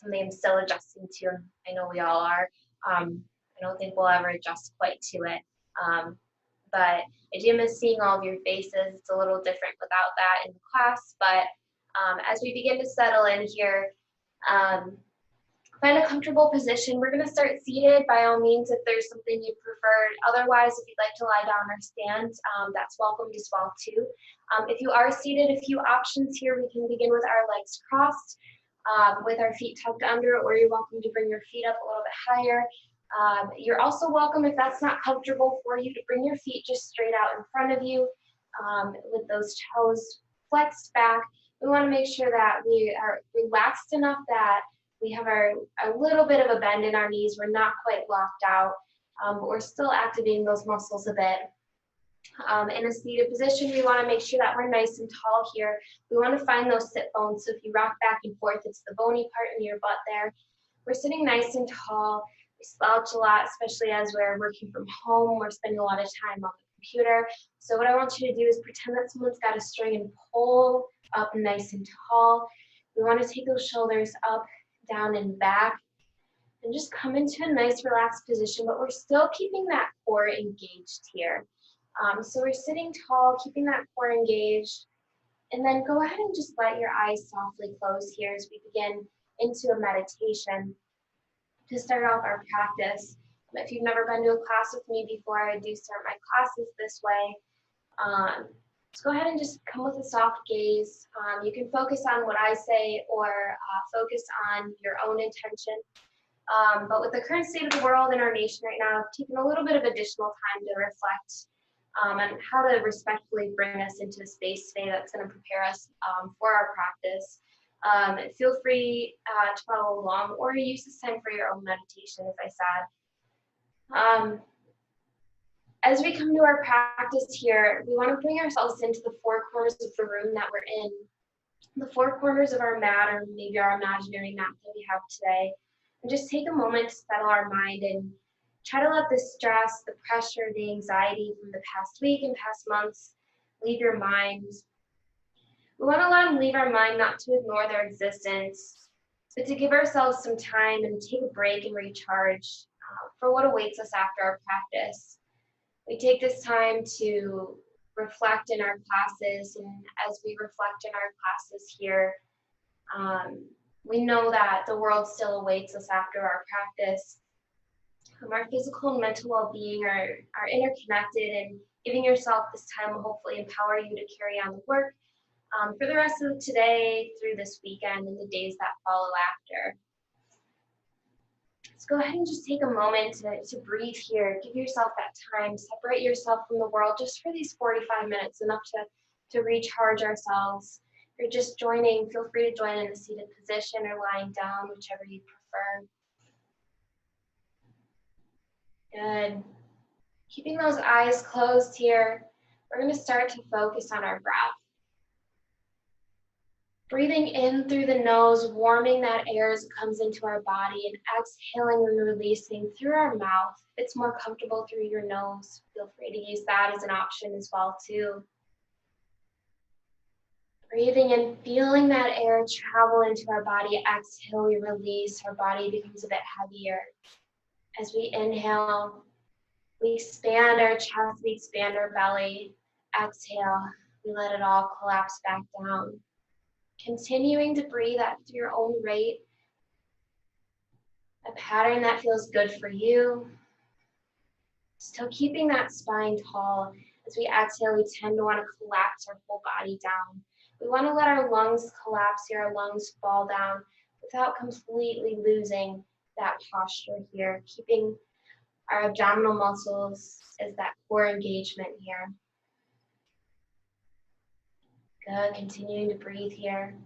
something I'm still adjusting to. I know we all are. I don't think we'll ever adjust quite to it. But I do miss seeing all of your faces. It's a little different without that in the class. But as we begin to settle in here, find a comfortable position. We're going to start seated by all means if there's something you prefer. Otherwise, if you'd like to lie down or stand, that's welcomed as well too. If you are seated, a few options here. We can begin with our legs crossed, with our feet tucked under, or you're welcome to bring your feet up a little bit higher. You're also welcome, if that's not comfortable for you, to bring your feet just straight out in front of you, with those toes flexed back. We want to make sure that we are relaxed enough that we have a little bit of a bend in our knees. We're not quite locked out, but we're still activating those muscles a bit. In a seated position, we want to make sure that we're nice and tall here. We want to find those sit bones. So if you rock back and forth, it's the bony part in your butt there. We're sitting nice and tall. We slouch a lot, especially as we're working from home. We're spending a lot of time on the computer. So what I want you to do is pretend that someone's got a string and pull up nice and tall. We want to take those shoulders up, down, and back, and just come into a nice relaxed position, but we're still keeping that core engaged here. So we're sitting tall, keeping that core engaged, and then go ahead and just let your eyes softly close here as we begin into a meditation to start off our practice. If you've never been to a class with me before, I do start my classes this way. So go ahead and just come with a soft gaze. You can focus on what I say or focus on your own intention. But with the current state of the world and our nation right now, I've taken a little bit of additional time to reflect on how to respectfully bring us into a space today that's going to prepare us for our practice. Feel free to follow along or use this time for your own meditation, as I said. As we come to our practice here, we want to bring ourselves into the four corners of the room that we're in, the four corners of our mat, or maybe our imaginary mat that we have today, and just take a moment to settle our mind and try to let the stress, the pressure, the anxiety from the past week and past months leave your mind. We want to let them leave our mind, not to ignore their existence, but to give ourselves some time and take a break and recharge for what awaits us after our practice. We take this time to reflect in our classes, and as we reflect in our classes here, we know that the world still awaits us after our practice. Our physical and mental well-being are interconnected, and giving yourself this time will hopefully empower you to carry on the work for the rest of today, through this weekend, and the days that follow after. Let's go ahead and just take a moment to breathe here. Give yourself that time. Separate yourself from the world just for these 45 minutes, enough to recharge ourselves. If you're just joining, feel free to join in a seated position or lying down, whichever you prefer. Good. Keeping those eyes closed here, we're going to start to focus on our breath. Breathing in through the nose, warming that air as it comes into our body, and exhaling and releasing through our mouth. If it's more comfortable through your nose, feel free to use that as an option as well too. Breathing in, feeling that air travel into our body. Exhale, we release. Our body becomes a bit heavier. As we inhale, we expand our chest, we expand our belly. Exhale, we let it all collapse back down. Continuing to breathe at your own rate, a pattern that feels good for you. Still keeping that spine tall. As we exhale, we tend to want to collapse our whole body down. We want to let our lungs collapse here, our lungs fall down without completely losing that posture here. Keeping our abdominal muscles as that core engagement here. Good, continuing to breathe here.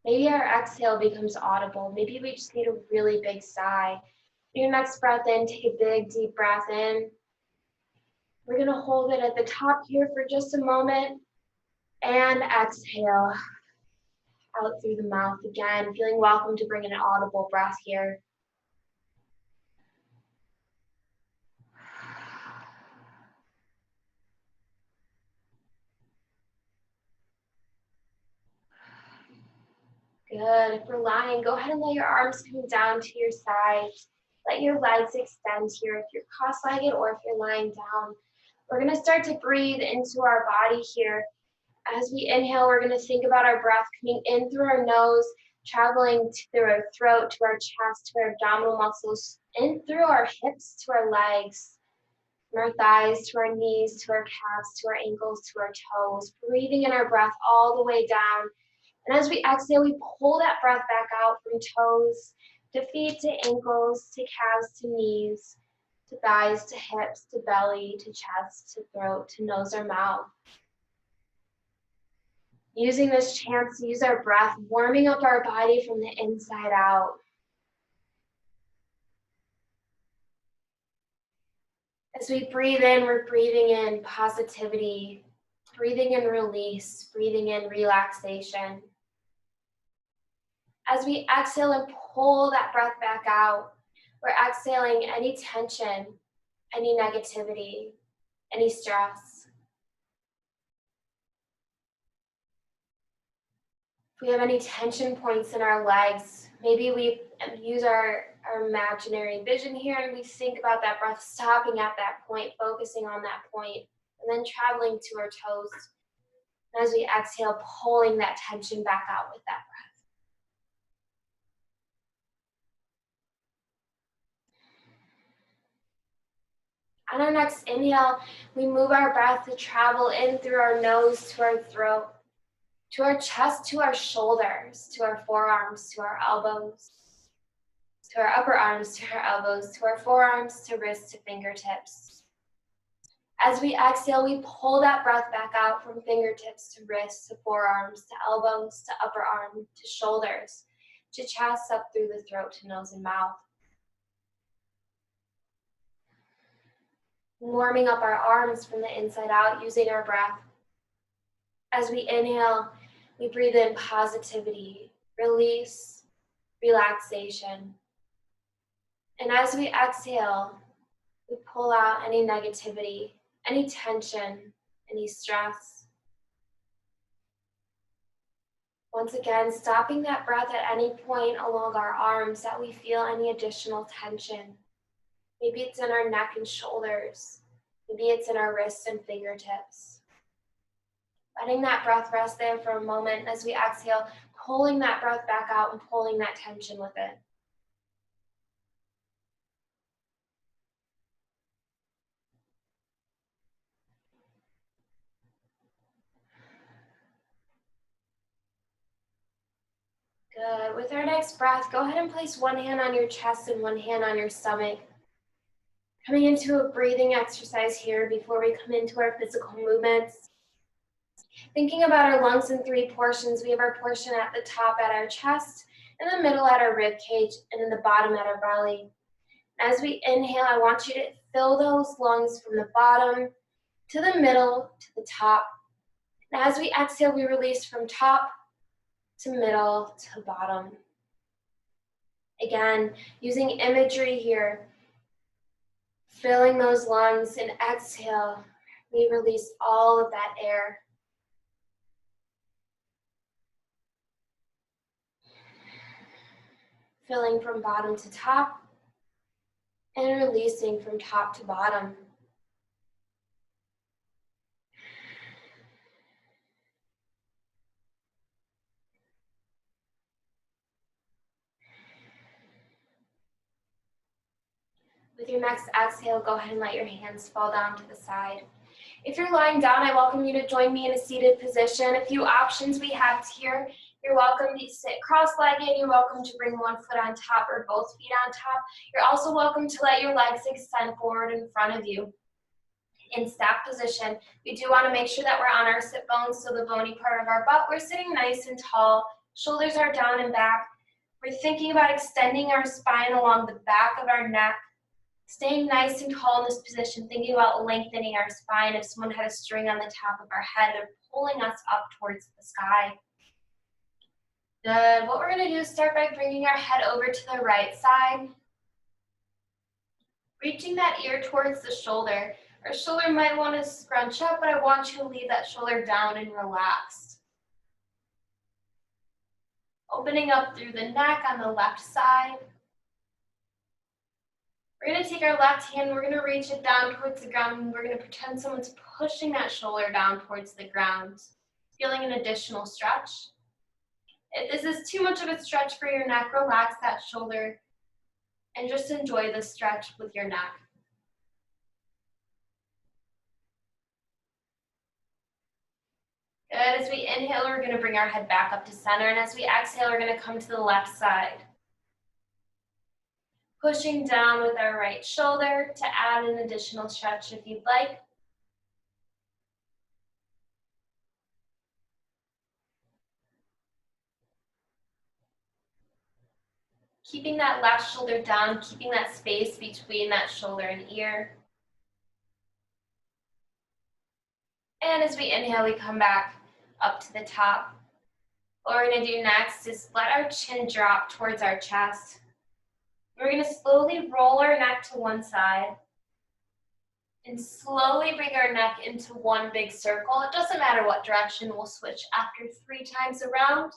Maybe our exhale becomes audible. Maybe we just need a really big sigh. Your next breath in, take a big, deep breath in. We're going to hold it at the top here for just a moment. And exhale out through the mouth again. Feeling welcome to bring in an audible breath here. Good. If we're lying, go ahead and let your arms come down to your sides. Let your legs extend here if you're cross-legged or if you're lying down. We're going to start to breathe into our body here. As we inhale, we're going to think about our breath coming in through our nose, traveling through our throat, to our chest, to our abdominal muscles, in through our hips, to our legs, from our thighs, to our knees, to our calves, to our ankles, to our toes. Breathing in our breath all the way down. And as we exhale, we pull that breath back out from toes to feet to ankles to calves to knees to thighs to hips to belly to chest to throat to nose or mouth. Using this chance to use our breath, warming up our body from the inside out. As we breathe in, we're breathing in positivity, breathing in release, breathing in relaxation. As we exhale and pull that breath back out, we're exhaling any tension, any negativity, any stress. If we have any tension points in our legs, maybe we use our imaginary vision here and we think about that breath stopping at that point, focusing on that point, and then traveling to our toes. And as we exhale, pulling that tension back out with that breath. On our next inhale, we move our breath to travel in through our nose to our throat, to our chest, to our shoulders, to our forearms, to our elbows, to our upper arms, to our elbows, to our forearms, to wrists, to fingertips. As we exhale, we pull that breath back out from fingertips to wrists, to forearms, to elbows, to upper arm, to shoulders, to chest, up through the throat, to nose and mouth. Warming up our arms from the inside out using our breath. As we inhale, we breathe in positivity, release, relaxation. And as we exhale, we pull out any negativity, any tension, any stress. Once again, stopping that breath at any point along our arms that we feel any additional tension. Maybe it's in our neck and shoulders. Maybe it's in our wrists and fingertips. Letting that breath rest there for a moment as we exhale, pulling that breath back out and pulling that tension with it. Good. With our next breath, go ahead and place one hand on your chest and one hand on your stomach. Coming into a breathing exercise here before we come into our physical movements. Thinking about our lungs in three portions, we have our portion at the top at our chest, in the middle at our rib cage, and in the bottom at our belly. As we inhale, I want you to fill those lungs from the bottom to the middle to the top. And as we exhale, we release from top to middle to bottom. Again, using imagery here, filling those lungs, and exhale, we release all of that air. Filling from bottom to top and releasing from top to bottom. With your next exhale, go ahead and let your hands fall down to the side. If you're lying down, I welcome you to join me in a seated position. A few options we have here. You're welcome to sit cross-legged. You're welcome to bring one foot on top or both feet on top. You're also welcome to let your legs extend forward in front of you. In staff position, we do want to make sure that we're on our sit bones, so the bony part of our butt. We're sitting nice and tall. Shoulders are down and back. We're thinking about extending our spine along the back of our neck. Staying nice and tall in this position, thinking about lengthening our spine. If someone had a string on the top of our head, they're pulling us up towards the sky. Good. What we're going to do is start by bringing our head over to the right side. Reaching that ear towards the shoulder. Our shoulder might want to scrunch up, but I want you to leave that shoulder down and relaxed. Opening up through the neck on the left side. We're going to take our left hand, we're going to reach it down towards the ground, and we're going to pretend someone's pushing that shoulder down towards the ground, feeling an additional stretch. If this is too much of a stretch for your neck, relax that shoulder and just enjoy the stretch with your neck. Good. As we inhale, we're going to bring our head back up to center, and as we exhale, we're going to come to the left side. Pushing down with our right shoulder to add an additional stretch if you'd like. Keeping that left shoulder down, keeping that space between that shoulder and ear. And as we inhale, we come back up to the top. What we're going to do next is let our chin drop towards our chest. We're going to slowly roll our neck to one side and slowly bring our neck into one big circle. It doesn't matter what direction, we'll switch after 3 times around.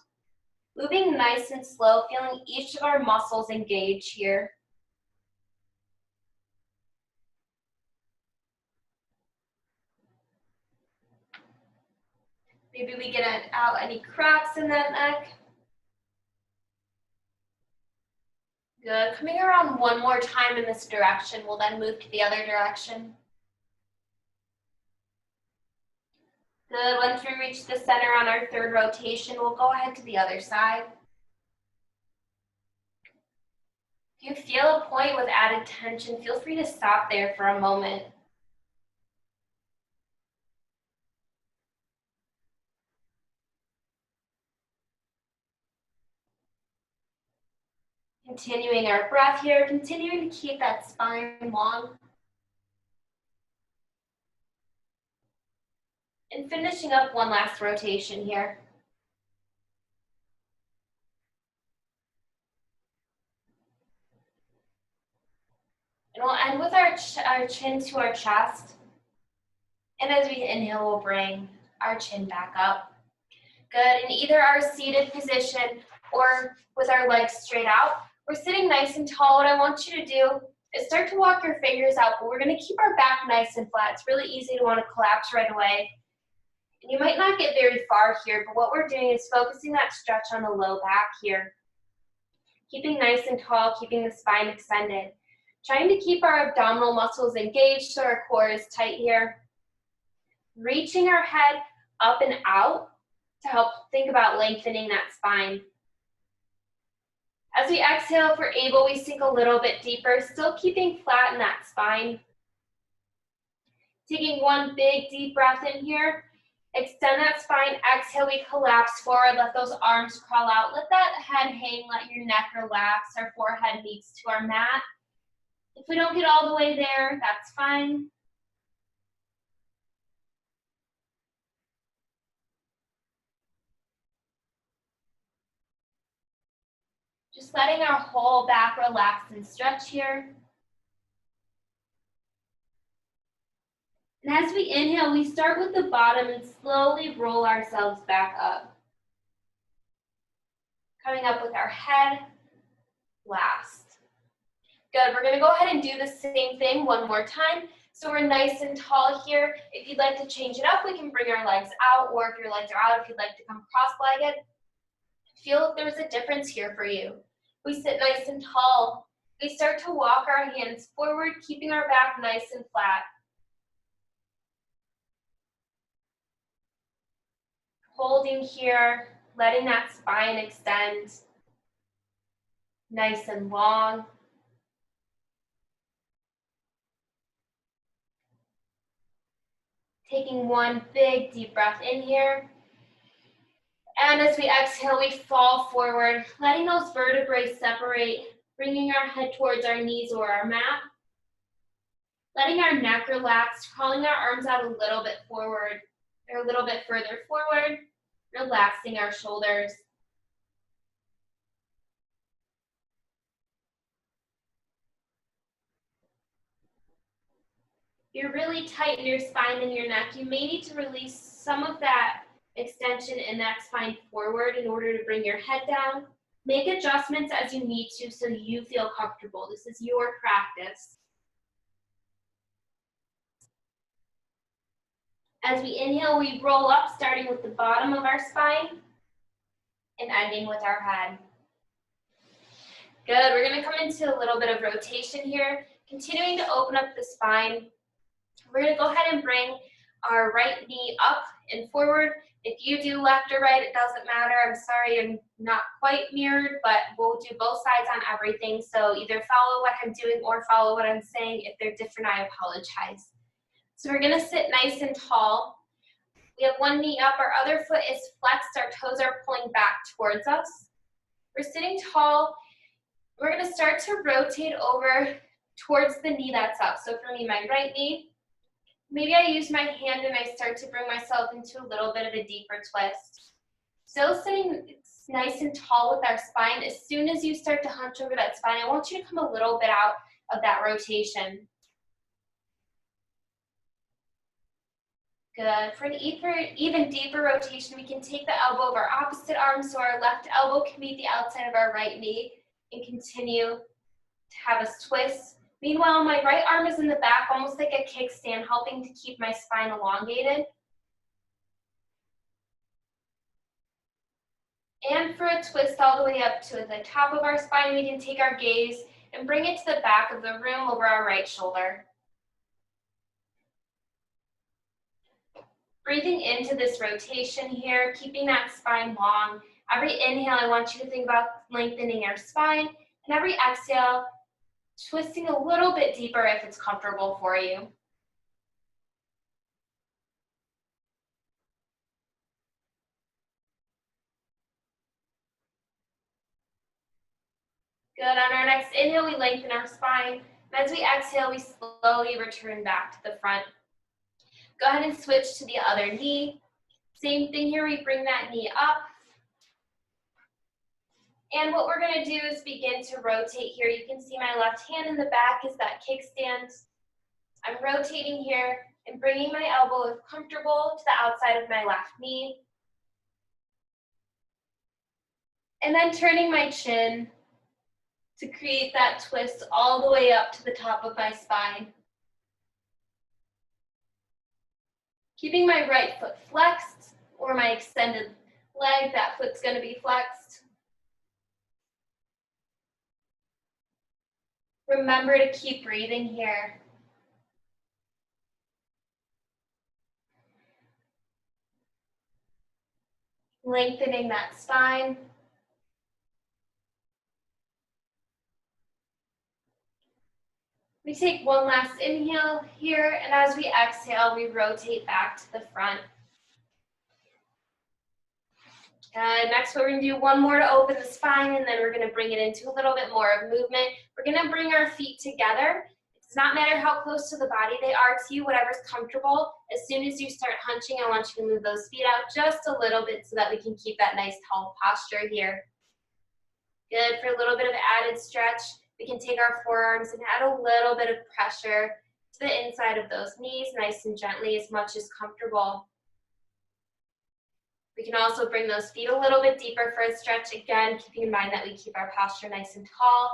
Moving nice and slow, feeling each of our muscles engage here. Maybe we get out any cracks in that neck. Good. Coming around one more time in this direction, we'll then move to the other direction. Good. Once we reach the center on our 3rd rotation, we'll go ahead to the other side. If you feel a point with added tension, feel free to stop there for a moment. Continuing our breath here, continuing to keep that spine long. And finishing up one last rotation here. And we'll end with our chin to our chest. And as we inhale, we'll bring our chin back up. Good. In either our seated position or with our legs straight out, we're sitting nice and tall. What I want you to do is start to walk your fingers out, but we're going to keep our back nice and flat. It's really easy to want to collapse right away. And you might not get very far here, but what we're doing is focusing that stretch on the low back here. Keeping nice and tall, keeping the spine extended. Trying to keep our abdominal muscles engaged so our core is tight here. Reaching our head up and out to help think about lengthening that spine. As we exhale, if we're able, we sink a little bit deeper, still keeping flat in that spine. Taking one big deep breath in here. Extend that spine. Exhale, we collapse forward. Let those arms crawl out. Let that head hang. Let your neck relax. Our forehead meets to our mat. If we don't get all the way there, that's fine. Just letting our whole back relax and stretch here. And as we inhale, we start with the bottom and slowly roll ourselves back up. Coming up with our head last. Good, we're gonna go ahead and do the same thing one more time. So we're nice and tall here. If you'd like to change it up, we can bring our legs out, or if your legs are out, if you'd like to come cross-legged. Feel if there's a difference here for you. We sit nice and tall. We start to walk our hands forward, keeping our back nice and flat. Holding here, letting that spine extend. Nice and long. Taking one big deep breath in here. And as we exhale, we fall forward, letting those vertebrae separate, bringing our head towards our knees or our mat. Letting our neck relax, crawling our arms out a little bit forward, or a little bit further forward, relaxing our shoulders. You're really tight in your spine and your neck. You may need to release some of that extension in that spine forward in order to bring your head down. Make adjustments as you need to so you feel comfortable. This is your practice. As we inhale, we roll up, starting with the bottom of our spine and ending with our head. Good, we're gonna come into a little bit of rotation here, continuing to open up the spine. We're gonna go ahead and bring our right knee up and forward. If you do left or right, it doesn't matter. I'm sorry I'm not quite mirrored, but we'll do both sides on everything. So either follow what I'm doing or follow what I'm saying. If they're different, I apologize. So we're gonna sit nice and tall. We have one knee up, our other foot is flexed, our toes are pulling back towards us. We're sitting tall. We're gonna start to rotate over towards the knee that's up. So for me, my right knee, maybe I use my hand and I start to bring myself into a little bit of a deeper twist. Still sitting nice and tall with our spine. As soon as you start to hunch over that spine, I want you to come a little bit out of that rotation. Good. For an even deeper rotation, we can take the elbow of our opposite arm so our left elbow can meet the outside of our right knee and continue to have a twist. Meanwhile, my right arm is in the back, almost like a kickstand, helping to keep my spine elongated. And for a twist all the way up to the top of our spine, we can take our gaze and bring it to the back of the room over our right shoulder. Breathing into this rotation here, keeping that spine long. Every inhale, I want you to think about lengthening your spine, and every exhale, twisting a little bit deeper if it's comfortable for you. Good, on our next inhale, we lengthen our spine. And as we exhale, we slowly return back to the front. Go ahead and switch to the other knee. Same thing here, we bring that knee up. And what we're gonna do is begin to rotate here. You can see my left hand in the back is that kickstand. I'm rotating here and bringing my elbow, if comfortable, to the outside of my left knee. And then turning my chin to create that twist all the way up to the top of my spine. Keeping my right foot flexed, or my extended leg, that foot's gonna be flexed. Remember to keep breathing here. Lengthening that spine. We take one last inhale here, and as we exhale, we rotate back to the front. Next, we're going to do one more to open the spine, and then we're going to bring it into a little bit more of movement. We're going to bring our feet together. It does not matter how close to the body they are to you, whatever's comfortable. As soon as you start hunching, I want you to move those feet out just a little bit so that we can keep that nice tall posture here. Good. For a little bit of added stretch, we can take our forearms and add a little bit of pressure to the inside of those knees, nice and gently, as much as comfortable. We can also bring those feet a little bit deeper for a stretch, again, keeping in mind that we keep our posture nice and tall.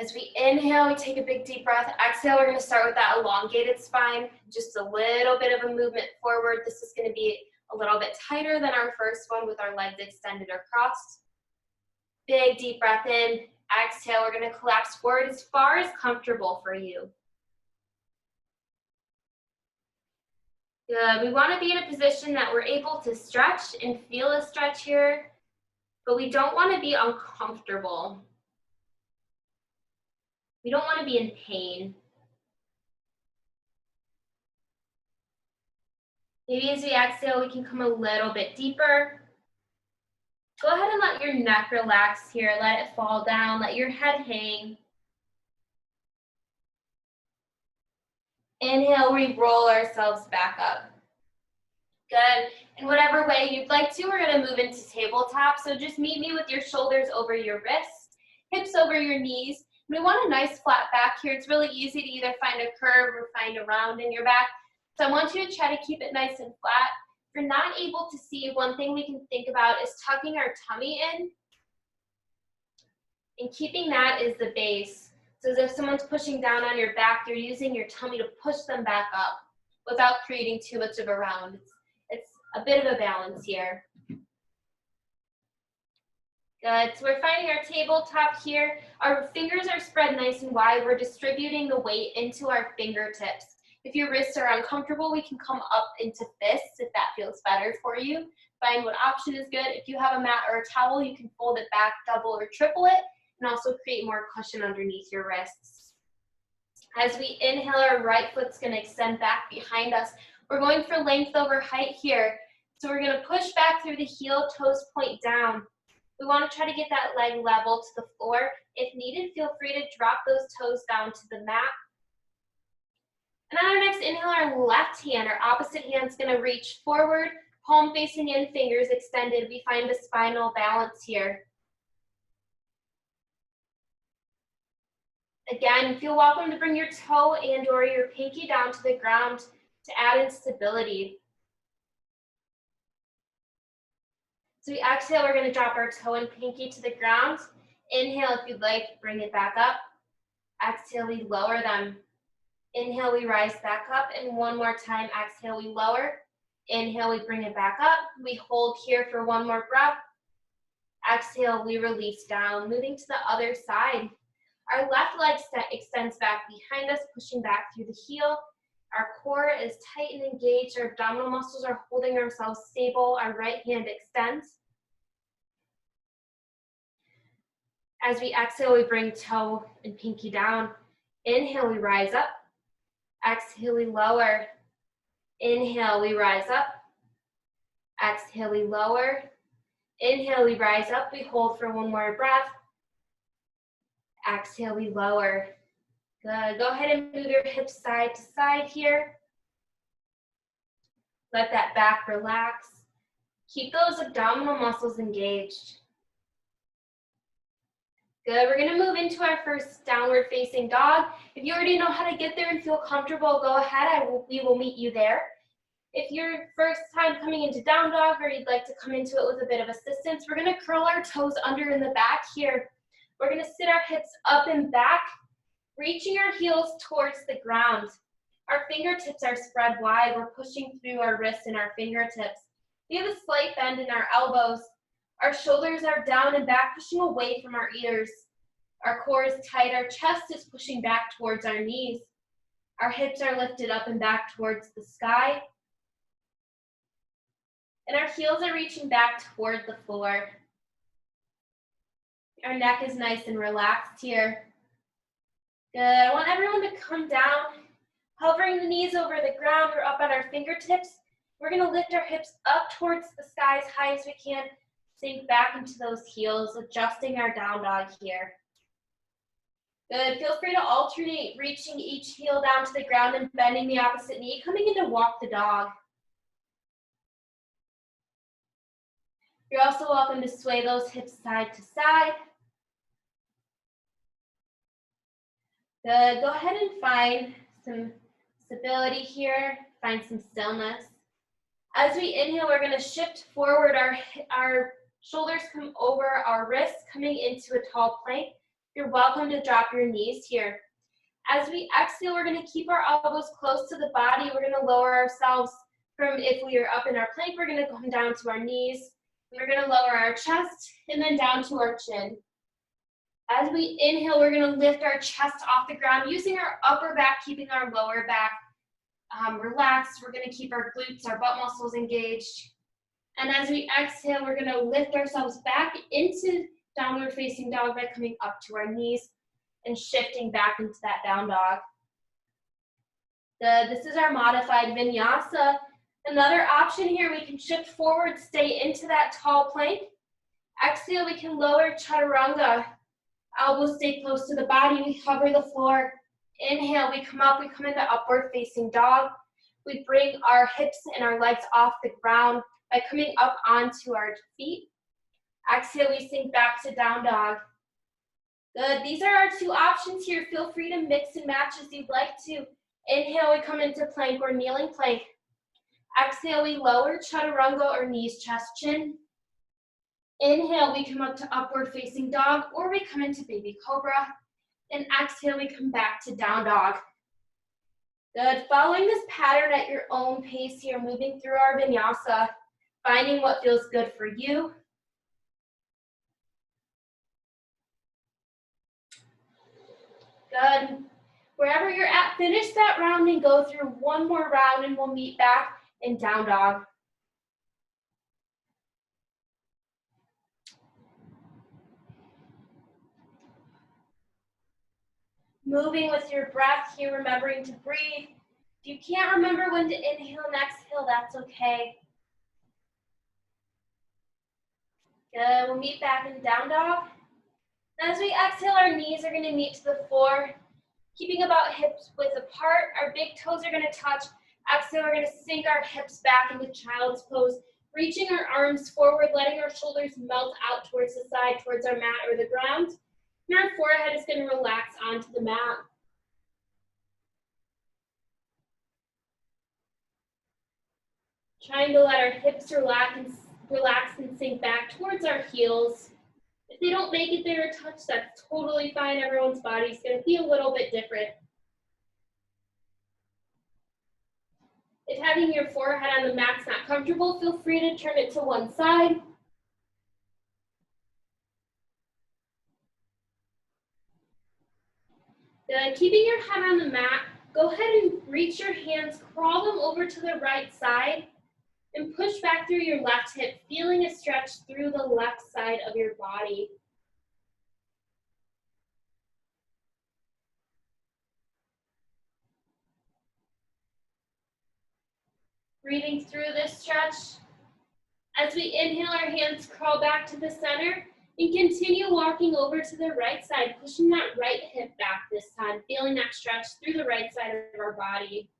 As we inhale, we take a big deep breath. Exhale, we're going to start with that elongated spine, just a little bit of a movement forward. This is going to be a little bit tighter than our first one with our legs extended or crossed. Big deep breath in. Exhale, we're going to collapse forward as far as comfortable for you. Good. We want to be in a position that we're able to stretch and feel a stretch here, but we don't want to be uncomfortable. We don't want to be in pain. Maybe as we exhale, we can come a little bit deeper. Go ahead and let your neck relax here. Let it fall down. Let your head hang. Inhale, we roll ourselves back up. Good. In whatever way you'd like to, we're going to move into tabletop. So just meet me with your shoulders over your wrists, hips over your knees. We want a nice flat back here. It's really easy to either find a curve or find a round in your back. So I want you to try to keep it nice and flat. you're not able to see, one thing we can think about is tucking our tummy in and keeping that as the base. So as if someone's pushing down on your back, you're using your tummy to push them back up without creating too much of a round. It's a bit of a balance here. Good, so we're finding our tabletop here. Our fingers are spread nice and wide. We're distributing the weight into our fingertips. If your wrists are uncomfortable, we can come up into fists if that feels better for you. Find what option is good. If you have a mat or a towel, you can fold it back, double or triple it, and also create more cushion underneath your wrists. As we inhale, our right foot's gonna extend back behind us. We're going for length over height here. So we're gonna push back through the heel, toes point down. We wanna try to get that leg level to the floor. If needed, feel free to drop those toes down to the mat. And on our next inhale, our left hand, our opposite hand's gonna reach forward, palm facing in, fingers extended. We find a spinal balance here. Again, feel welcome to bring your toe and or your pinky down to the ground to add in stability. So we exhale, we're gonna drop our toe and pinky to the ground. Inhale if you'd like, bring it back up. Exhale, we lower them. Inhale, we rise back up, and one more time, exhale, we lower. Inhale, we bring it back up. We hold here for one more breath. Exhale, we release down, moving to the other side. Our left leg extends back behind us, pushing back through the heel. Our core is tight and engaged. Our abdominal muscles are holding ourselves stable. Our right hand extends. As we exhale, we bring toe and pinky down. Inhale, we rise up. Exhale, we lower. Inhale, we rise up. Exhale, we lower. Inhale, we rise up. We hold for one more breath. Exhale, we lower. Good. Go ahead and move your hips side to side here. Let that back relax. Keep those abdominal muscles engaged. Good. We're going to move into our first downward facing dog. If you already know how to get there and feel comfortable, go ahead. We will meet you there. If you're first time coming into down dog or you'd like to come into it with a bit of assistance, we're going to curl our toes under in the back here. We're going to sit our hips up and back, reaching our heels towards the ground. Our fingertips are spread wide. We're pushing through our wrists and our fingertips. We have a slight bend in our elbows. Our shoulders are down and back, pushing away from our ears. Our core is tight. Our chest is pushing back towards our knees. Our hips are lifted up and back towards the sky. And our heels are reaching back toward the floor. Our neck is nice and relaxed here. Good. I want everyone to come down, hovering the knees over the ground or up on our fingertips. We're going to lift our hips up towards the sky as high as we can. Sink back into those heels, adjusting our down dog here. Good. Feel free to alternate, reaching each heel down to the ground and bending the opposite knee, coming into walk the dog. You're also welcome to sway those hips side to side. Good. Go ahead and find some stability here. Find some stillness. As we inhale, we're going to shift forward. Our shoulders come over our wrists, coming into a tall plank. You're welcome to drop your knees here. As we exhale, we're going to keep our elbows close to the body. We're going to lower ourselves from, if we are up in our plank, we're going to come down to our knees. We're going to lower our chest and then down to our chin. As we inhale, we're going to lift our chest off the ground, using our upper back, keeping our lower back relaxed. We're going to keep our glutes, our butt muscles engaged. And as we exhale, we're going to lift ourselves back into downward facing dog by coming up to our knees and shifting back into that down dog. This is our modified vinyasa. Another option here, we can shift forward, stay into that tall plank. Exhale, we can lower chaturanga. Elbows stay close to the body, we hover the floor. Inhale, we come up, we come into upward facing dog. We bring our hips and our legs off the ground by coming up onto our feet. Exhale, we sink back to down dog. Good, these are our two options here. Feel free to mix and match as you'd like to. Inhale, we come into plank or kneeling plank. Exhale, we lower, chaturanga or knees, chest, chin. Inhale, we come up to upward facing dog, or we come into baby cobra. And exhale, we come back to down dog. Good, following this pattern at your own pace here, moving through our vinyasa, finding what feels good for you. Good. Wherever you're at, finish that round and go through one more round and we'll meet back in down dog. Moving with your breath here, remembering to breathe. If you can't remember when to inhale and exhale, that's okay. Good, we'll meet back in down dog. As we exhale, our knees are gonna meet to the floor, keeping about hips width apart. Our big toes are gonna touch. Exhale, we're gonna sink our hips back into child's pose, reaching our arms forward, letting our shoulders melt out towards the side, towards our mat or the ground. And our forehead is gonna relax onto the mat. Trying to let our hips relax and sink back towards our heels. If they don't make it there or touch, that's totally fine. Everyone's body is gonna be a little bit different. If having your forehead on the mat's not comfortable, feel free to turn it to one side. Good. Keeping your head on the mat, go ahead and reach your hands, crawl them over to the right side, and push back through your left hip, feeling a stretch through the left side of your body. Breathing through this stretch. As we inhale, our hands crawl back to the center and continue walking over to the right side, pushing that right hip back this time, feeling that stretch through the right side of our body.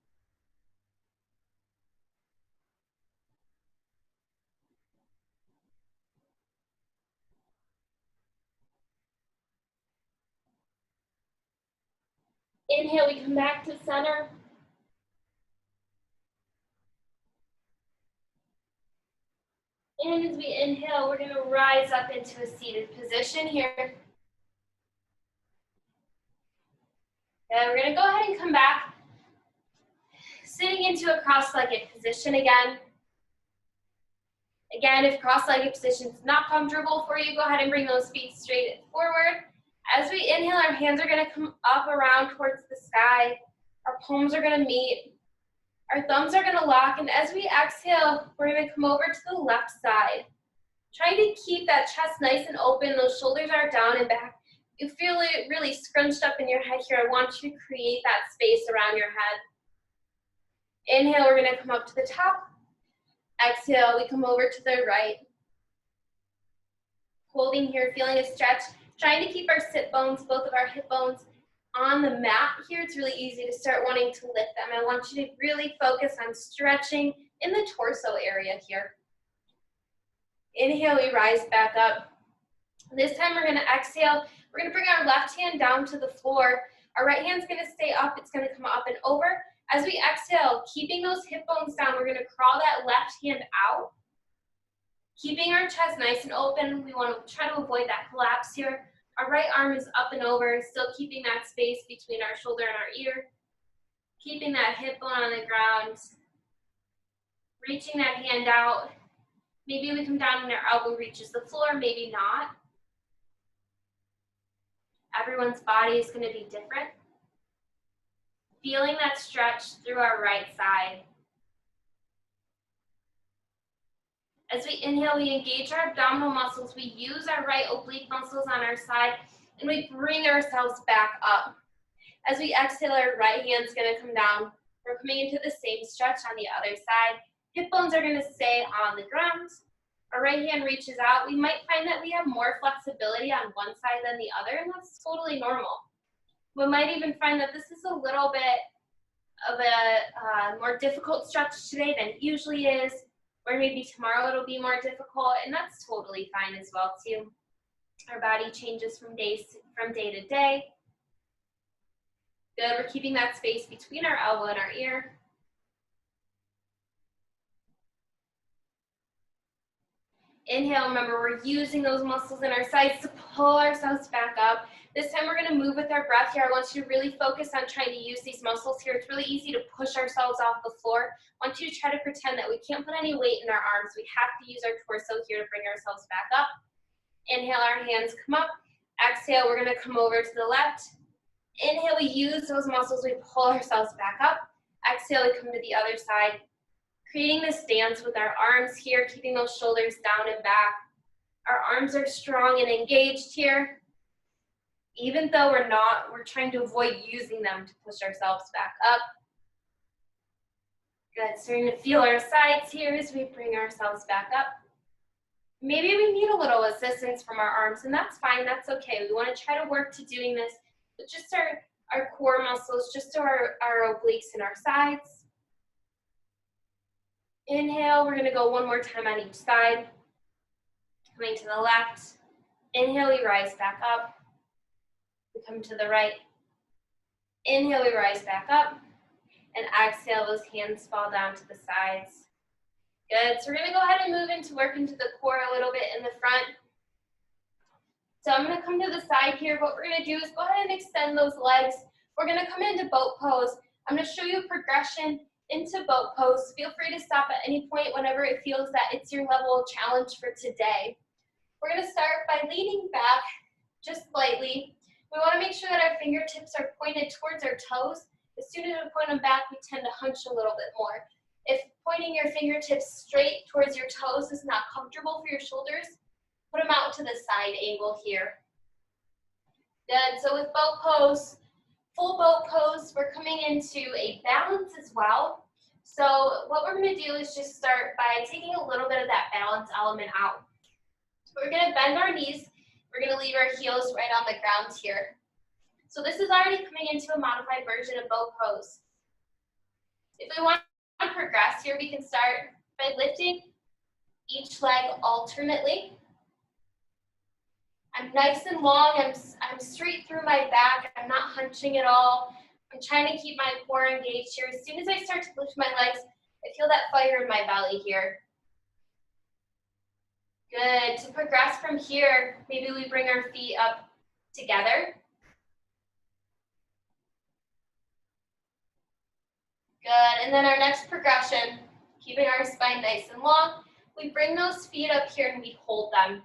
Inhale, we come back to center. And as we inhale, we're gonna rise up into a seated position here. And we're gonna go ahead and come back, sitting into a cross-legged position again. Again, if cross-legged position is not comfortable for you, go ahead and bring those feet straight forward. As we inhale, our hands are gonna come up around towards the sky. Our palms are gonna meet. Our thumbs are gonna lock, and as we exhale, we're gonna come over to the left side. Trying to keep that chest nice and open, those shoulders are down and back. You feel it really scrunched up in your head here. I want you to create that space around your head. Inhale, we're gonna come up to the top. Exhale, we come over to the right. Holding here, feeling a stretch. Trying to keep our sit bones, both of our hip bones, on the mat here. It's really easy to start wanting to lift them. I want you to really focus on stretching in the torso area here. Inhale, we rise back up. This time we're gonna exhale. We're gonna bring our left hand down to the floor. Our right hand's gonna stay up. It's gonna come up and over. As we exhale, keeping those hip bones down, we're gonna crawl that left hand out. Keeping our chest nice and open. We wanna try to avoid that collapse here. Our right arm is up and over, still keeping that space between our shoulder and our ear. Keeping that hip bone on the ground. Reaching that hand out. Maybe we come down and our elbow reaches the floor, maybe not. Everyone's body is gonna be different. Feeling that stretch through our right side. As we inhale, we engage our abdominal muscles. We use our right oblique muscles on our side, and we bring ourselves back up. As we exhale, our right hand's gonna come down. We're coming into the same stretch on the other side. Hip bones are gonna stay on the ground. Our right hand reaches out. We might find that we have more flexibility on one side than the other, and that's totally normal. We might even find that this is a little bit of a more difficult stretch today than it usually is, or maybe tomorrow it'll be more difficult, and that's totally fine as well too. Our body changes from day to day. Good, we're keeping that space between our elbow and our ear. Inhale, remember we're using those muscles in our sides to pull ourselves back up. This time we're gonna move with our breath here. I want you to really focus on trying to use these muscles here. It's really easy to push ourselves off the floor. I want you to try to pretend that we can't put any weight in our arms. We have to use our torso here to bring ourselves back up. Inhale, our hands come up. Exhale, we're gonna come over to the left. Inhale, we use those muscles, we pull ourselves back up. Exhale, we come to the other side. Creating this dance with our arms here, keeping those shoulders down and back. Our arms are strong and engaged here. Even though we're not, we're trying to avoid using them to push ourselves back up. Good, starting to feel our sides here as we bring ourselves back up. Maybe we need a little assistance from our arms, and that's fine, that's okay. We wanna try to work to doing this with just our core muscles, just to our obliques and our sides. Inhale, we're gonna go one more time on each side. Coming to the left. Inhale, we rise back up. We come to the right. Inhale, we rise back up. And exhale, those hands fall down to the sides. Good, so we're gonna go ahead and move into work into the core a little bit in the front. So I'm gonna come to the side here. What we're gonna do is go ahead and extend those legs. We're gonna come into boat pose. I'm gonna show you a progression into boat pose. Feel free to stop at any point whenever it feels that it's your level of challenge for today. We're gonna start by leaning back just slightly. We wanna make sure that our fingertips are pointed towards our toes. As soon as we point them back, we tend to hunch a little bit more. If pointing your fingertips straight towards your toes is not comfortable for your shoulders, put them out to the side angle here. Good, so with boat pose, full boat pose, we're coming into a balance as well. So what we're gonna do is just start by taking a little bit of that balance element out. We're gonna bend our knees. We're gonna leave our heels right on the ground here. So this is already coming into a modified version of boat pose. If we want to progress here, we can start by lifting each leg alternately. I'm nice and long, I'm straight through my back, I'm not hunching at all. I'm trying to keep my core engaged here. As soon as I start to lift my legs, I feel that fire in my belly here. Good, to progress from here, maybe we bring our feet up together. Good, and then our next progression, keeping our spine nice and long, we bring those feet up here and we hold them.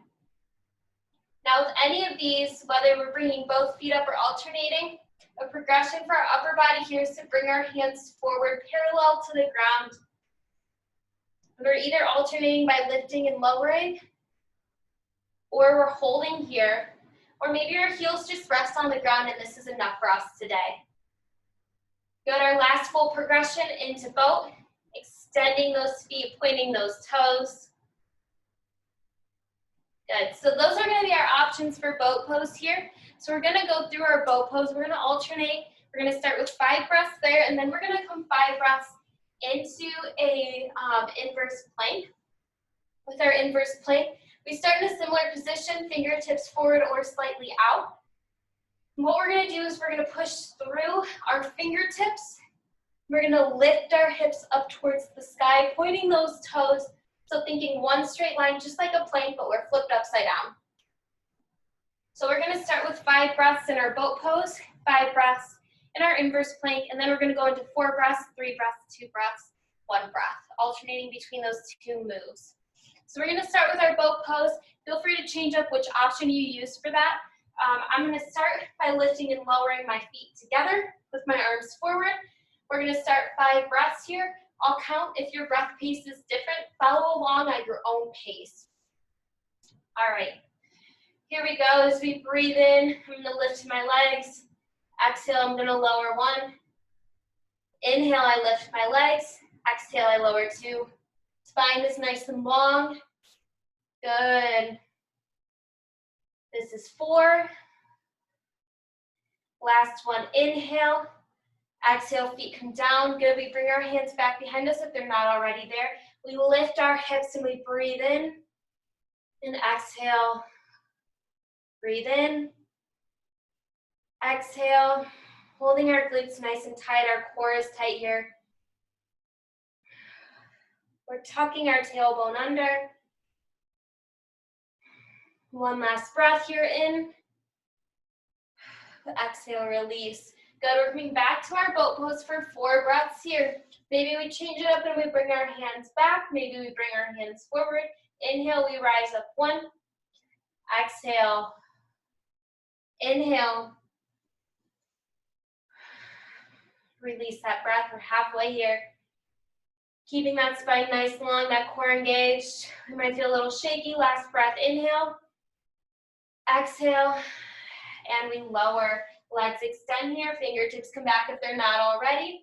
Now with any of these, whether we're bringing both feet up or alternating, a progression for our upper body here is to bring our hands forward parallel to the ground. We're either alternating by lifting and lowering, or we're holding here, or maybe our heels just rest on the ground and this is enough for us today. Good, our last full progression into boat, extending those feet, pointing those toes. Good, so those are gonna be our options for boat pose here. So we're gonna go through our boat pose, we're gonna alternate, we're gonna start with 5 breaths there, and then we're gonna come 5 breaths into a inverse plank. With our inverse plank, we start in a similar position, fingertips forward or slightly out. And what we're gonna do is we're gonna push through our fingertips. We're gonna lift our hips up towards the sky, pointing those toes. So thinking one straight line, just like a plank, but we're flipped upside down. So we're gonna start with 5 breaths in our boat pose, 5 breaths in our inverse plank, and then we're gonna go into 4 breaths, 3 breaths, 2 breaths, 1 breath, alternating between those 2 moves. So we're gonna start with our boat pose. Feel free to change up which option you use for that. I'm gonna start by lifting and lowering my feet together with my arms forward. We're gonna start 5 breaths here. I'll count. If your breath pace is different, follow along at your own pace. All right, here we go. As we breathe in, I'm gonna lift my legs. Exhale, I'm gonna lower 1. Inhale, I lift my legs. Exhale, I lower 2. Spine is nice and long. Good. This is 4. Last one, inhale. Exhale, feet come down. Good, we bring our hands back behind us if they're not already there. We lift our hips and we breathe in. And exhale, breathe in. Exhale, holding our glutes nice and tight. Our core is tight here. We're tucking our tailbone under. One last breath here in. Exhale, release. Good, we're coming back to our boat pose for 4 breaths here. Maybe we change it up and we bring our hands back. Maybe we bring our hands forward. Inhale, we rise up 1. Exhale. Inhale. Release that breath. We're halfway here. Keeping that spine nice and long, that core engaged. We might feel a little shaky. Last breath. Inhale. Exhale. And we lower. Legs extend here. Fingertips come back if they're not already.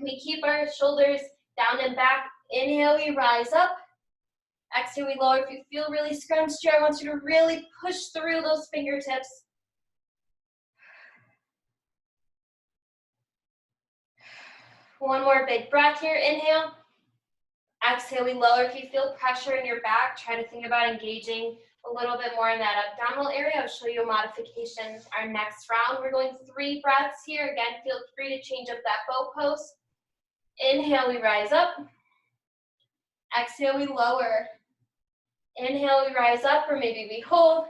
We keep our shoulders down and back. Inhale, we rise up. Exhale, we lower. If you feel really scrunched here, I want you to really push through those fingertips. One more big breath here. Inhale. Exhale, we lower. If you feel pressure in your back, try to think about engaging a little bit more in that abdominal area. I'll show you a modification our next round. We're going 3 breaths here. Again, feel free to change up that boat pose. Inhale, we rise up. Exhale, we lower. Inhale, we rise up, or maybe we hold.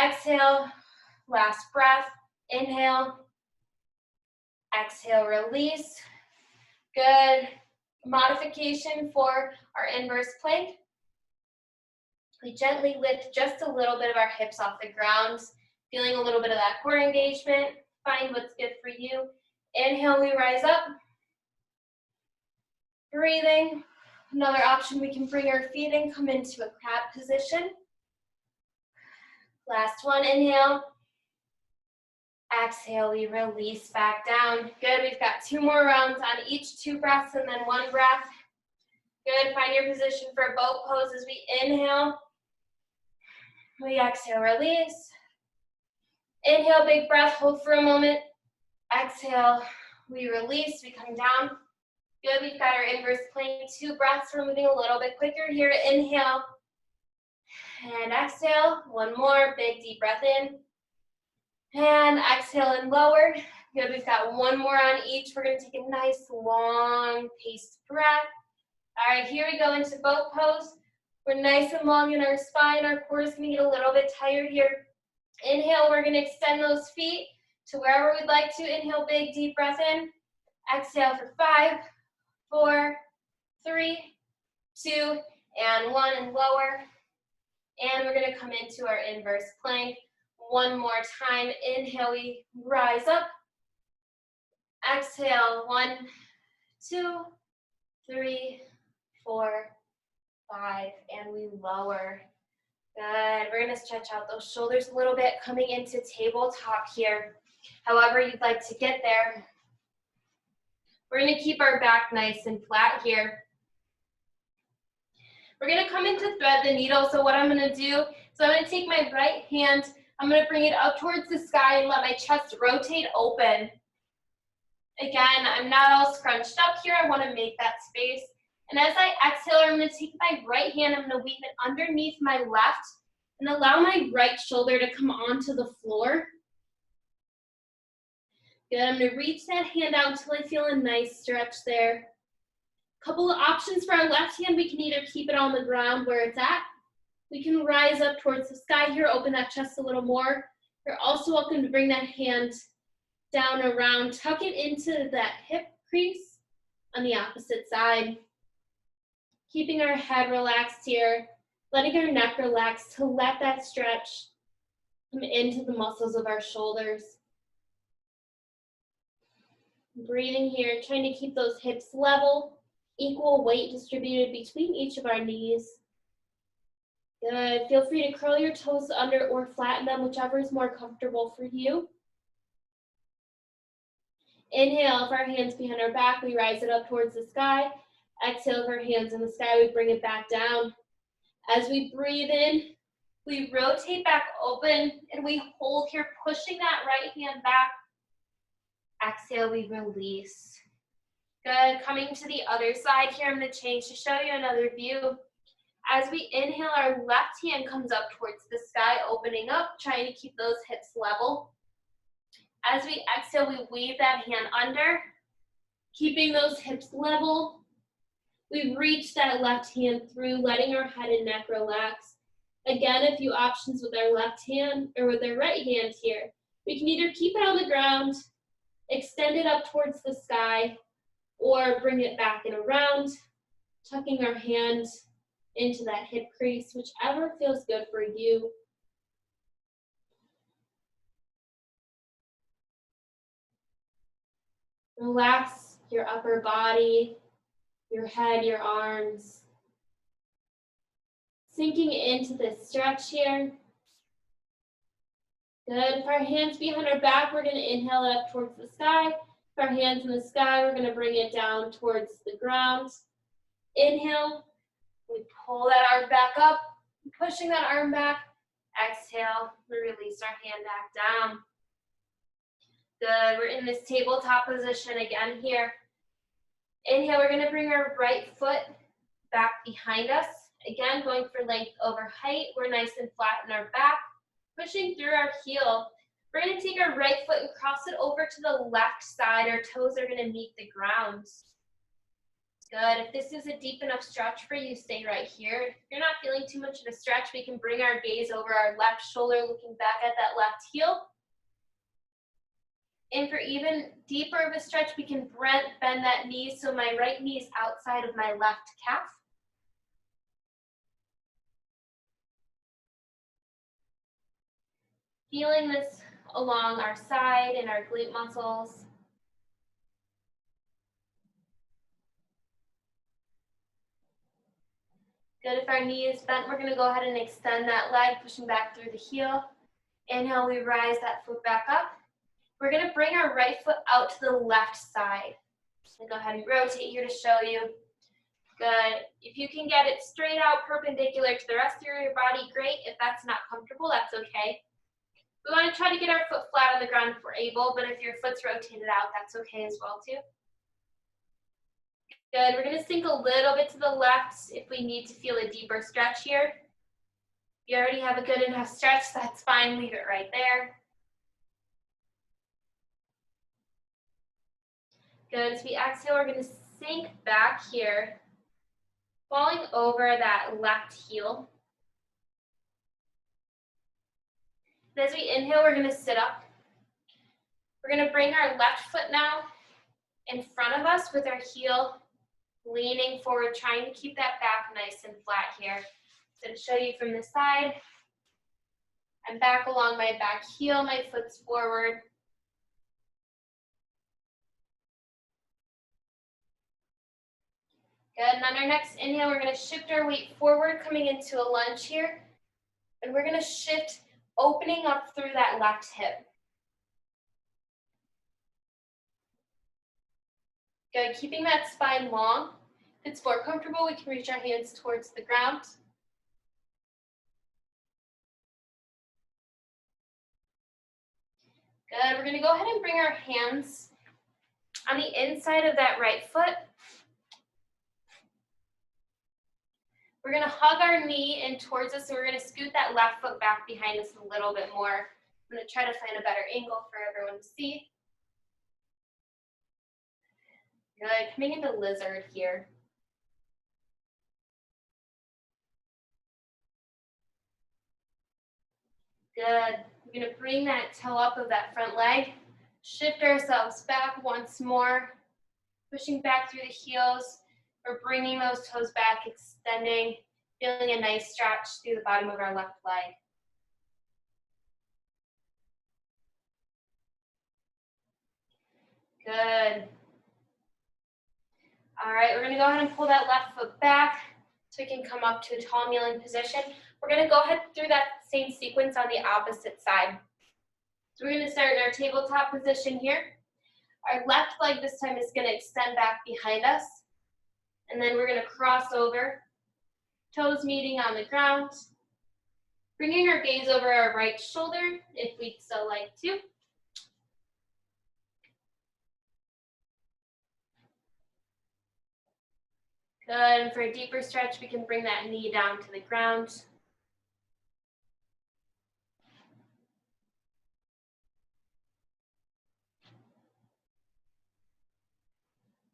Exhale, last breath. Inhale. Exhale, release. Good. Modification for our inverse plank. We gently lift just a little bit of our hips off the ground, feeling a little bit of that core engagement. Find what's good for you. Inhale, we rise up. Breathing. Another option, we can bring our feet in, come into a crab position. Last one, inhale. Exhale, we release back down. Good, we've got 2 more rounds on each, 2 breaths and then 1 breath. Good, find your position for a boat pose as we inhale. We exhale, release. Inhale, big breath, hold for a moment. Exhale, we release, we come down. Good, we've got our inverse plank, 2 breaths. We're moving a little bit quicker here. Inhale and exhale. 1 more, big deep breath in. And exhale and lower. Good, we've got 1 more on each. We're gonna take a nice long paced breath. All right, here we go into boat pose. We're nice and long in our spine. Our core is gonna get a little bit tired here. Inhale, we're gonna extend those feet to wherever we'd like to. Inhale, big deep breath in. Exhale for 5, 4, 3, 2, and 1, and lower. And we're gonna come into our inverse plank. 1 more time. Inhale, we rise up. Exhale, 1, 2, 3, 4, 5, and we lower. Good. We're gonna stretch out those shoulders a little bit, coming into tabletop here. However you'd like to get there. We're gonna keep our back nice and flat here. We're gonna come into thread the needle. So what I'm gonna do is I'm gonna take my right hand, I'm gonna bring it up towards the sky and let my chest rotate open. Again, I'm not all scrunched up here. I wanna make that space. And as I exhale, I'm gonna take my right hand, I'm gonna weave it underneath my left and allow my right shoulder to come onto the floor. Good, I'm gonna reach that hand out until I feel a nice stretch there. Couple of options for our left hand. We can either keep it on the ground where it's at. We can rise up towards the sky here, open that chest a little more. You're also welcome to bring that hand down around, tuck it into that hip crease on the opposite side. Keeping our head relaxed here, letting our neck relax to let that stretch come into the muscles of our shoulders. Breathing here, trying to keep those hips level, equal weight distributed between each of our knees. Good, feel free to curl your toes under or flatten them, whichever is more comfortable for you. Inhale, if our hands behind our back, we rise it up towards the sky. Exhale, if our hands in the sky, we bring it back down. As we breathe in, we rotate back open and we hold here, pushing that right hand back. Exhale, we release. Good, coming to the other side here, I'm gonna change to show you another view. As we inhale, our left hand comes up towards the sky, opening up, trying to keep those hips level. As we exhale, we weave that hand under, keeping those hips level. We reach that left hand through, letting our head and neck relax. Again, a few options with our left hand or with our right hand here. We can either keep it on the ground, extend it up towards the sky, or bring it back and around, tucking our hand into that hip crease, whichever feels good for you. Relax your upper body, your head, your arms. Sinking into this stretch here. Good. If our hands behind our back, we're going to inhale it up towards the sky. If our hands in the sky, we're going to bring it down towards the ground. Inhale. We pull that arm back up, pushing that arm back. Exhale, we release our hand back down. Good, we're in this tabletop position again here. Inhale, we're gonna bring our right foot back behind us. Again, going for length over height. We're nice and flat in our back, pushing through our heel. We're gonna take our right foot and cross it over to the left side. Our toes are gonna meet the ground. Good. If this is a deep enough stretch for you, stay right here. If you're not feeling too much of a stretch, we can bring our gaze over our left shoulder, looking back at that left heel. And for even deeper of a stretch, we can bend that knee so my right knee is outside of my left calf. Feeling this along our side and our glute muscles. Good. If our knee is bent, we're going to go ahead and extend that leg, pushing back through the heel. Inhale, we rise that foot back up. We're going to bring our right foot out to the left side. So go ahead and rotate here to show you. Good. If you can get it straight out perpendicular to the rest of your body, great. If that's not comfortable, that's okay. We want to try to get our foot flat on the ground if we're able, but if your foot's rotated out, that's okay as well too. Good. We're going to sink a little bit to the left if we need to feel a deeper stretch here. If you already have a good enough stretch, that's fine. Leave it right there. Good. As we exhale, we're going to sink back here, falling over that left heel. And as we inhale, we're going to sit up. We're going to bring our left foot now in front of us with our heel leaning forward, trying to keep that back nice and flat here. So to show you from the side, I'm back along my back heel, my foot's forward. Good, and on our next inhale, we're gonna shift our weight forward, coming into a lunge here. And we're gonna shift, opening up through that left hip. Good, keeping that spine long. If it's more comfortable, we can reach our hands towards the ground. Good, we're gonna go ahead and bring our hands on the inside of that right foot. We're gonna hug our knee in towards us, so we're gonna scoot that left foot back behind us a little bit more. I'm gonna try to find a better angle for everyone to see. Good, coming into lizard here. Good, we're gonna bring that toe up of that front leg, shift ourselves back once more, pushing back through the heels. We're bringing those toes back, extending, feeling a nice stretch through the bottom of our left leg. Good. All right, we're gonna go ahead and pull that left foot back so we can come up to a tall kneeling position. We're gonna go ahead through that same sequence on the opposite side. So we're gonna start in our tabletop position here. Our left leg this time is gonna extend back behind us. And then we're gonna cross over, toes meeting on the ground. Bringing our gaze over our right shoulder if we'd so like to. Good, and for a deeper stretch, we can bring that knee down to the ground.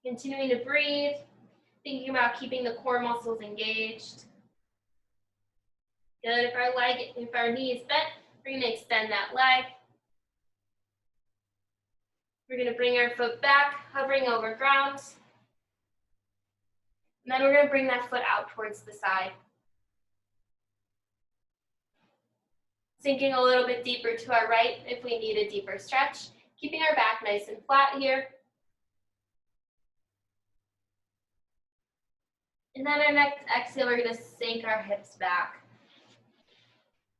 Continuing to breathe, thinking about keeping the core muscles engaged. Good. If our knee is bent, we're going to extend that leg. We're going to bring our foot back, hovering over ground. And then we're going to bring that foot out towards the side. Sinking a little bit deeper to our right if we need a deeper stretch. Keeping our back nice and flat here. And then our next exhale, we're going to sink our hips back.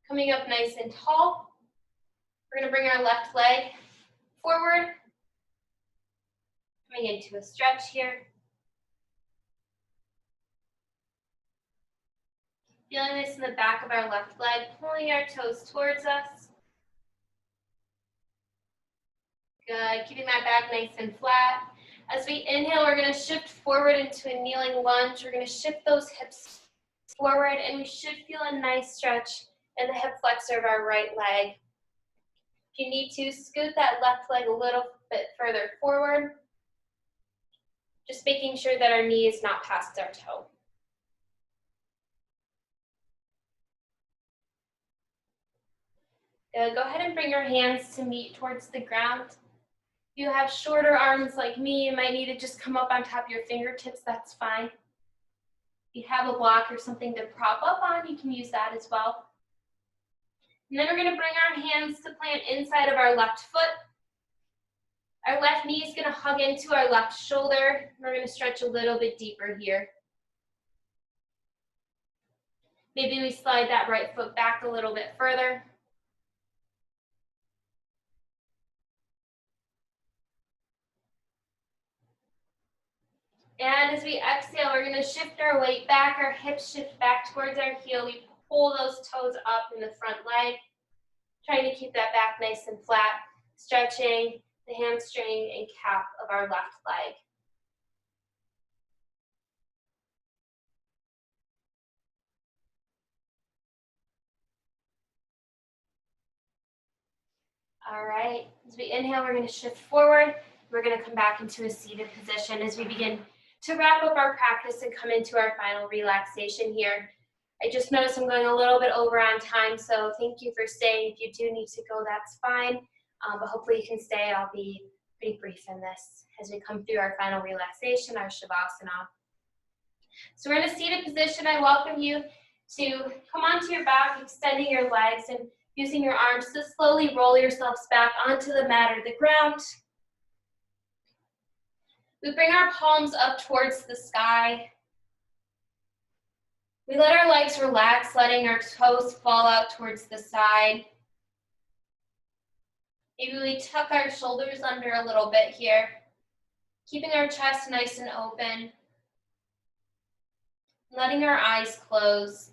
Coming up nice and tall. We're going to bring our left leg forward. Coming into a stretch here. Feeling this in the back of our left leg, pulling our toes towards us. Good, keeping that back nice and flat. As we inhale, we're going to shift forward into a kneeling lunge. We're going to shift those hips forward, and we should feel a nice stretch in the hip flexor of our right leg. If you need to, scoot that left leg a little bit further forward. Just making sure that our knee is not past our toe. Good. Go ahead and bring your hands to meet towards the ground. If you have shorter arms like me, you might need to just come up on top of your fingertips, that's fine. If you have a block or something to prop up on, you can use that as well. And then we're going to bring our hands to plant inside of our left foot. Our left knee is going to hug into our left shoulder. We're going to stretch a little bit deeper here. Maybe we slide that right foot back a little bit further. And as we exhale, we're going to shift our weight back. Our hips shift back towards our heel. We pull those toes up in the front leg, trying to keep that back nice and flat, stretching the hamstring and calf of our left leg. All right, as we inhale, we're going to shift forward. We're going to come back into a seated position as we begin to wrap up our practice and come into our final relaxation here. I just noticed I'm going a little bit over on time, so thank you for staying. If you do need to go, that's fine, but hopefully you can stay. I'll be pretty brief in this as we come through our final relaxation, our Shavasana. So we're in a seated position. I welcome you to come onto your back, extending your legs and using your arms to slowly roll yourselves back onto the mat or the ground. We bring our palms up towards the sky. We let our legs relax, letting our toes fall out towards the side. Maybe we tuck our shoulders under a little bit here, keeping our chest nice and open, letting our eyes close.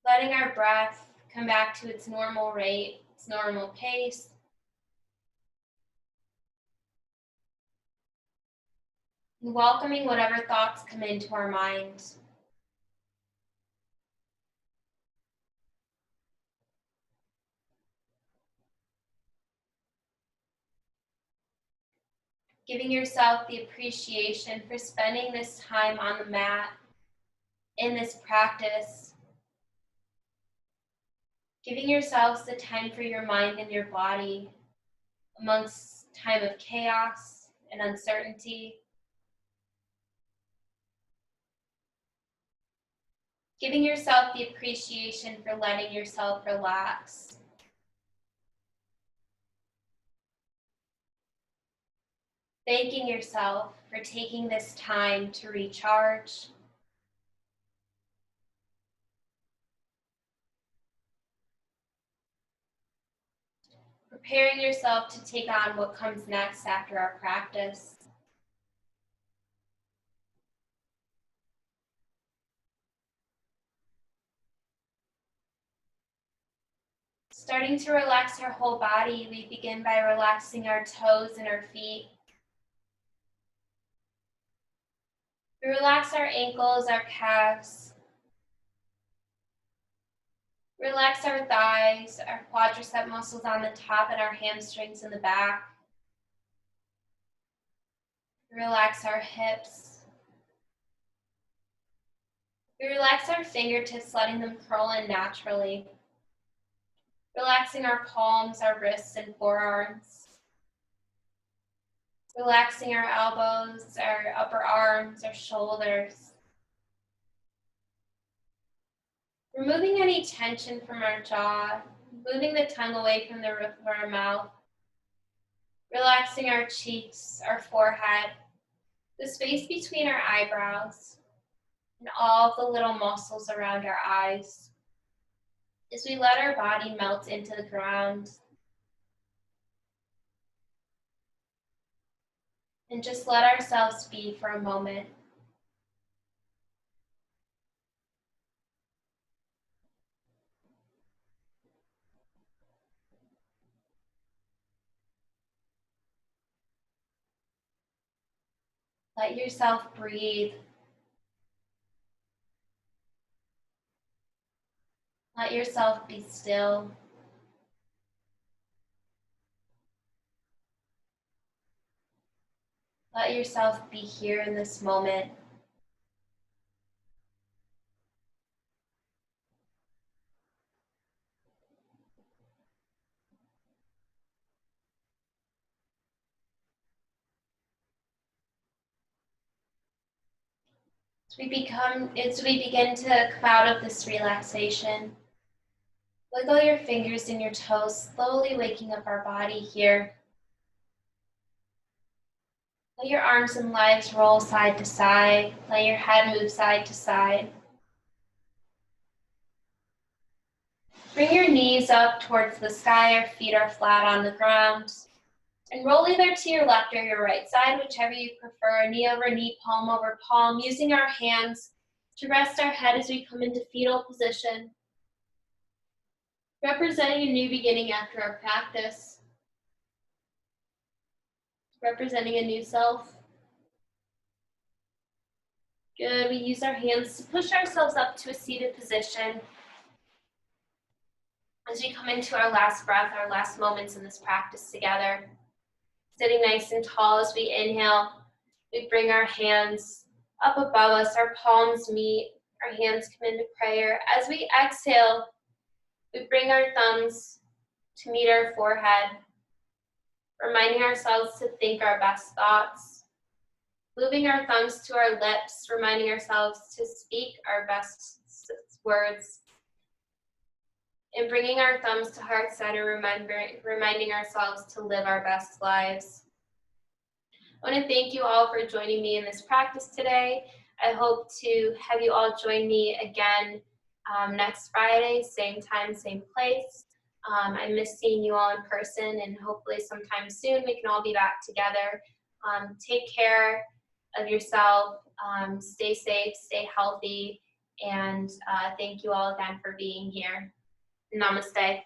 Letting our breath come back to its normal rate, its normal pace. And welcoming whatever thoughts come into our mind. Giving yourself the appreciation for spending this time on the mat in this practice. Giving yourselves the time for your mind and your body amongst time of chaos and uncertainty. Giving yourself the appreciation for letting yourself relax. Thanking yourself for taking this time to recharge. Preparing yourself to take on what comes next after our practice. Starting to relax our whole body, we begin by relaxing our toes and our feet. We relax our ankles, our calves. Relax our thighs, our quadricep muscles on the top, and our hamstrings in the back. Relax our hips. We relax our fingertips, letting them curl in naturally. Relaxing our palms, our wrists, and forearms. Relaxing our elbows, our upper arms, our shoulders. Removing any tension from our jaw, moving the tongue away from the roof of our mouth. Relaxing our cheeks, our forehead, the space between our eyebrows, and all the little muscles around our eyes as we let our body melt into the ground. And just let ourselves be for a moment. Let yourself breathe. Let yourself be still. Let yourself be here in this moment. As we begin to come out of this relaxation, wiggle your fingers and your toes, slowly waking up our body here. Let your arms and legs roll side to side. Let your head move side to side. Bring your knees up towards the sky. Our feet are flat on the ground. And roll either to your left or your right side, whichever you prefer, knee over knee, palm over palm, using our hands to rest our head as we come into fetal position, representing a new beginning after our practice, representing a new self. Good, we use our hands to push ourselves up to a seated position as we come into our last breath, our last moments in this practice together. Sitting nice and tall as we inhale, we bring our hands up above us, our palms meet, our hands come into prayer. As we exhale, we bring our thumbs to meet our forehead, reminding ourselves to think our best thoughts, moving our thumbs to our lips, reminding ourselves to speak our best words, and bringing our thumbs to heart center, reminding ourselves to live our best lives. I want to thank you all for joining me in this practice today. I hope to have you all join me again next Friday, same time, same place. I miss seeing you all in person, and hopefully sometime soon we can all be back together. Take care of yourself, stay safe, stay healthy, and thank you all again for being here. Namaste.